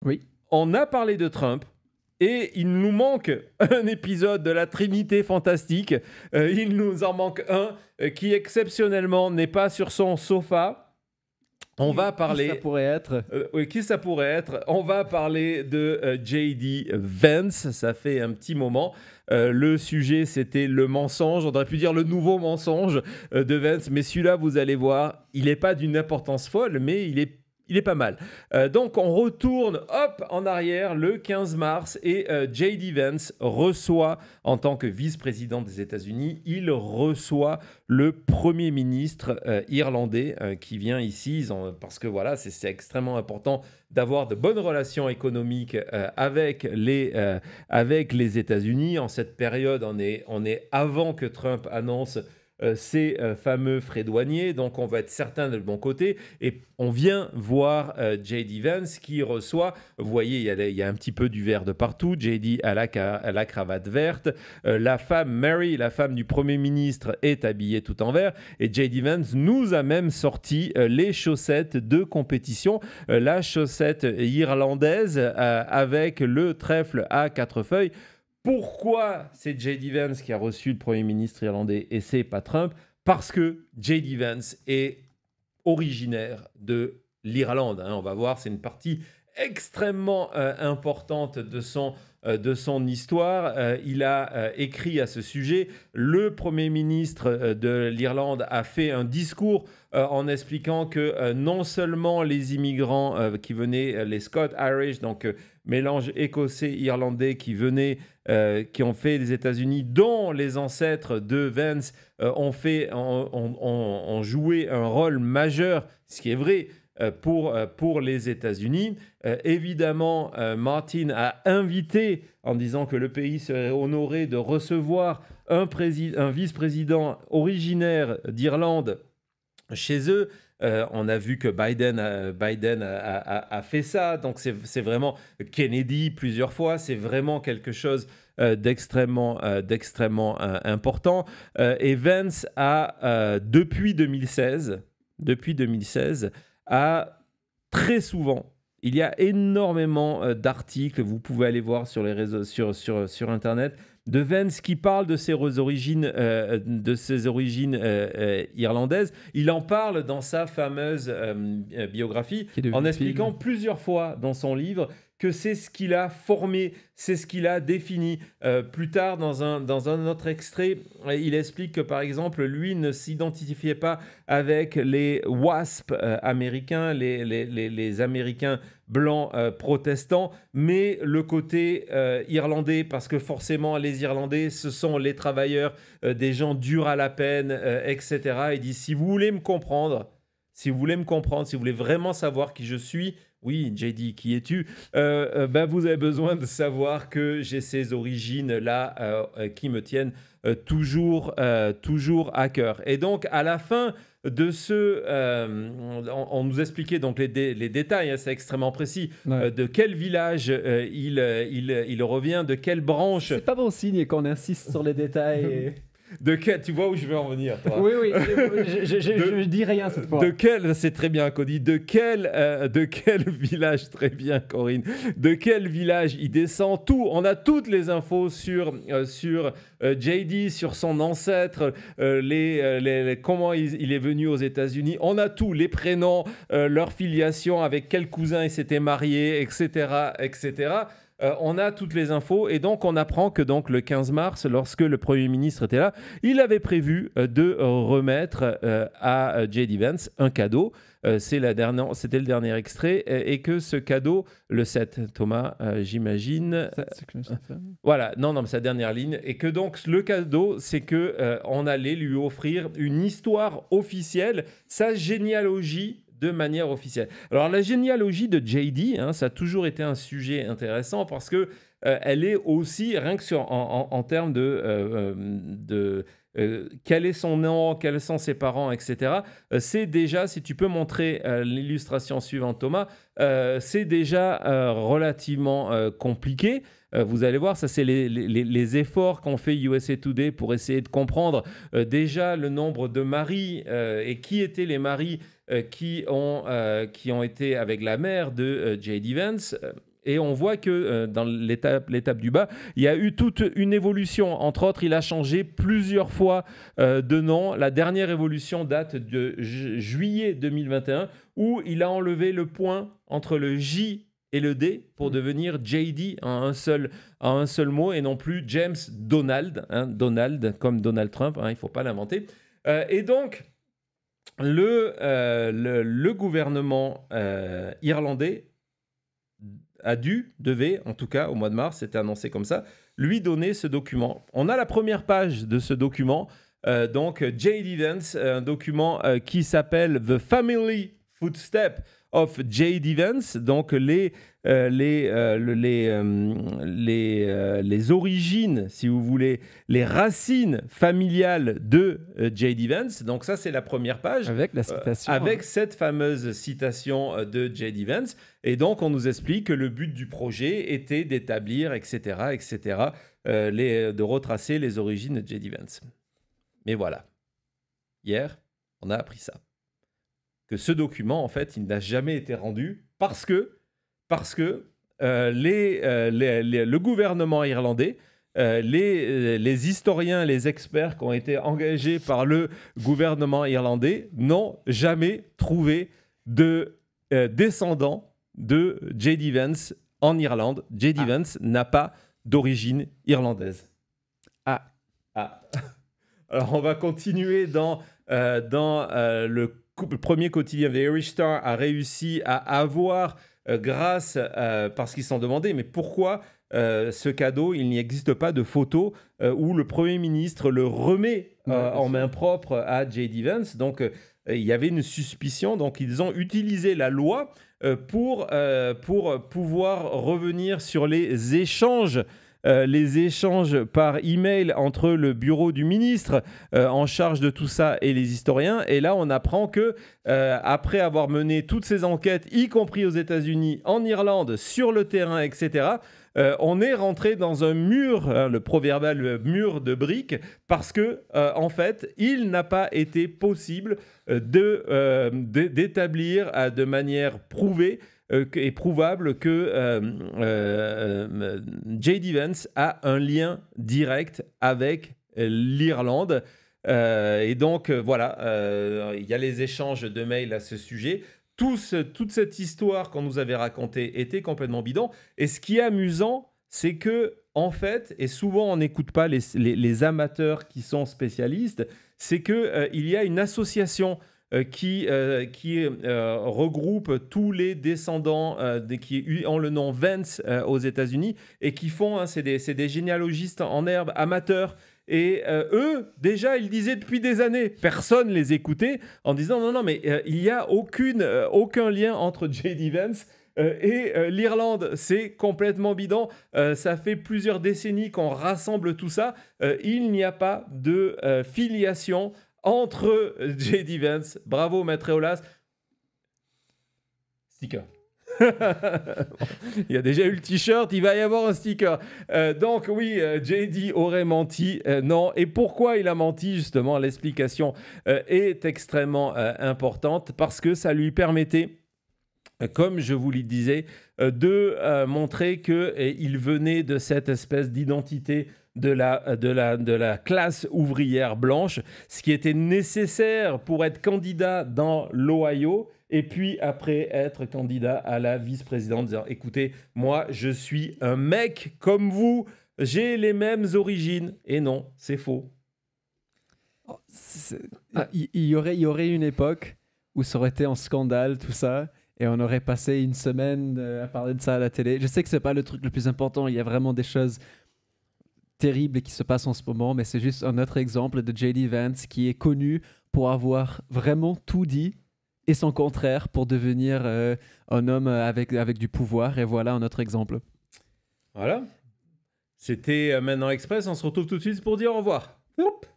Oui. On a parlé de Trump. Et il nous manque un épisode de la Trinité fantastique. Il nous en manque un qui exceptionnellement n'est pas sur son sofa. On va parler... Qui ça pourrait être? Oui, qui ça pourrait être? On va parler de J.D. Vance. Ça fait un petit moment. Le sujet, c'était le mensonge. On aurait pu dire le nouveau mensonge de Vance. Mais celui-là, vous allez voir, il n'est pas d'une importance folle, mais il est pas mal. Donc, on retourne, hop, en arrière, le 15 mars, et J.D. Vance reçoit, en tant que vice-président des États-Unis, il reçoit le Premier ministre irlandais qui vient ici, parce que voilà, c'est extrêmement important d'avoir de bonnes relations économiques avec les États-Unis. En cette période, on est avant que Trump annonce ces fameux frais douaniers, donc on va être certain de bon côté, et on vient voir J.D. Vance qui reçoit, vous voyez, il y a un petit peu du vert de partout, J.D. à la cravate verte, la femme Mary, la femme du Premier ministre, est habillée tout en vert, et J.D. Vance nous a même sorti les chaussettes de compétition, la chaussette irlandaise avec le trèfle à 4 feuilles. Pourquoi c'est J.D. Vance qui a reçu le Premier ministre irlandais et c'est pas Trump? Parce que J.D. Vance est originaire de l'Irlande. On va voir, c'est une partie extrêmement importante de son histoire. Il a écrit à ce sujet. Le Premier ministre de l'Irlande a fait un discours en expliquant que non seulement les immigrants qui venaient, les Scott Irish, donc mélange écossais-irlandais qui ont fait les États-Unis, dont les ancêtres de Vance ont joué un rôle majeur, ce qui est vrai, pour les États-Unis. Évidemment, Martin a invité, en disant que le pays serait honoré de recevoir un vice-président originaire d'Irlande chez eux. On a vu que Biden a fait ça, donc c'est vraiment Kennedy plusieurs fois, c'est vraiment quelque chose d'extrêmement important. Et Vance a, depuis 2016, a très souvent, il y a énormément d'articles, vous pouvez aller voir sur les réseaux, sur Internet, de Vance qui parle de ses origines, irlandaises. Il en parle dans sa fameuse biographie, en expliquant plusieurs fois dans son livre que c'est ce qu'il a formé, c'est ce qu'il a défini. Plus tard, dans un autre extrait, il explique que, par exemple, lui ne s'identifiait pas avec les WASP américains, les Américains blancs protestants, mais le côté irlandais, parce que forcément, les Irlandais, ce sont les travailleurs, des gens durs à la peine, etc. Il dit, si vous voulez me comprendre, si vous voulez vraiment savoir qui je suis, oui, JD, qui es-tu? Vous avez besoin de savoir que j'ai ces origines-là qui me tiennent toujours à cœur. Et donc, à la fin de on nous expliquait donc les détails, c'est extrêmement précis, de quel village il revient, de quelle branche. C'est pas bon signe qu'on insiste sur les détails. Tu vois où je veux en venir, toi? Oui, je dis rien cette fois. C'est très bien, Cody. De quel village, très bien, Corinne. De quel village il descend? Tout. On a toutes les infos sur JD, sur son ancêtre, comment il est venu aux États-Unis. On a tout, les prénoms, leur filiation, avec quel cousin il s'était marié, etc., etc. On a toutes les infos et donc on apprend que donc le 15 mars, lorsque le Premier ministre était là, il avait prévu de remettre à J.D. Vance un cadeau. C'était le dernier extrait et que ce cadeau, le 7, Thomas, j'imagine. Voilà, non, mais sa dernière ligne. Et que donc le cadeau, c'est qu'on allait lui offrir une histoire officielle, sa généalogie de manière officielle. Alors, la généalogie de J.D., ça a toujours été un sujet intéressant parce que elle est aussi, rien que en termes de quel est son nom, quels sont ses parents, etc. C'est déjà, si tu peux montrer l'illustration suivante, Thomas, c'est déjà relativement compliqué. Vous allez voir, ça c'est les efforts qu'ont fait USA Today pour essayer de comprendre déjà le nombre de maris et qui étaient les maris qui ont été avec la mère de J.D. Vance. Et on voit que dans l'étape du bas, il y a eu toute une évolution. Entre autres, il a changé plusieurs fois de nom. La dernière évolution date de juillet 2021, où il a enlevé le point entre le J et le D pour devenir JD en un seul mot, et non plus James Donald, Donald comme Donald Trump, il ne faut pas l'inventer. Et donc, le gouvernement irlandais devait, en tout cas au mois de mars, c'était annoncé comme ça, lui donner ce document. On a la première page de ce document, donc J.D. Vance, un document qui s'appelle The Family Footstep of J.D. Vance, donc les origines, si vous voulez, les racines familiales de J.D. Vance. Donc ça, c'est la première page. Avec la citation. Avec cette fameuse citation de J.D. Vance. Et donc, on nous explique que le but du projet était d'établir, etc., de retracer les origines de J.D. Vance. Mais voilà. Hier, on a appris ça. Que ce document, en fait, il n'a jamais été rendu parce que le gouvernement irlandais, les historiens, les experts qui ont été engagés par le gouvernement irlandais n'ont jamais trouvé de descendants de J.D. Vance en Irlande. J.D. Vance n'a pas d'origine irlandaise. Alors, on va continuer dans le premier quotidien. The Irish Star a réussi à avoir, parce qu'ils se sont demandé, mais pourquoi ce cadeau, il n'y existe pas de photo où le Premier ministre le remet en main propre à J.D. Vance. Donc, il y avait une suspicion. Donc, ils ont utilisé la loi pour pouvoir revenir sur les échanges par email entre le bureau du ministre en charge de tout ça et les historiens. Et là, on apprend que après avoir mené toutes ces enquêtes, y compris aux États-Unis, en Irlande, sur le terrain, etc., on est rentré dans un mur, le proverbial mur de briques, parce que en fait, il n'a pas été possible d'établir de manière prouvée est prouvable que J.D. Vance a un lien direct avec l'Irlande. Et donc, voilà, il y a les échanges de mails à ce sujet. Toute cette histoire qu'on nous avait racontée était complètement bidon. Et ce qui est amusant, c'est que, en fait, et souvent on n'écoute pas les amateurs qui sont spécialistes, c'est qu'il y a une association qui regroupe tous les descendants qui ont le nom Vance aux États-Unis et qui font, c'est des généalogistes en herbe amateurs. Et eux, déjà, ils disaient depuis des années, personne les écoutait en disant non, mais il n'y a aucun lien entre J.D. Vance et l'Irlande. C'est complètement bidon. Ça fait plusieurs décennies qu'on rassemble tout ça. Il n'y a pas de filiation entre J.D. Vance. Bravo, Maître Eolas. Sticker. Il y a déjà eu le t-shirt, il va y avoir un sticker. Donc oui, J.D. aurait menti. Non. Et pourquoi il a menti, justement, l'explication est extrêmement importante, parce que ça lui permettait, comme je vous le disais, de montrer qu'il venait de cette espèce d'identité de la classe ouvrière blanche, ce qui était nécessaire pour être candidat dans l'Ohio, et puis après être candidat à la vice-présidente, disant écoutez, moi je suis un mec comme vous, j'ai les mêmes origines. Et non, c'est faux. Il y aurait une époque où ça aurait été un scandale, tout ça, et on aurait passé une semaine à parler de ça à la télé. Je sais que c'est pas le truc le plus important, il y a vraiment des choses terribles qui se passent en ce moment, mais c'est juste un autre exemple de J.D. Vance qui est connu pour avoir vraiment tout dit et son contraire pour devenir un homme avec du pouvoir. Et voilà un autre exemple. Voilà. C'était Maintenant Express. On se retrouve tout de suite pour dire au revoir. Hop.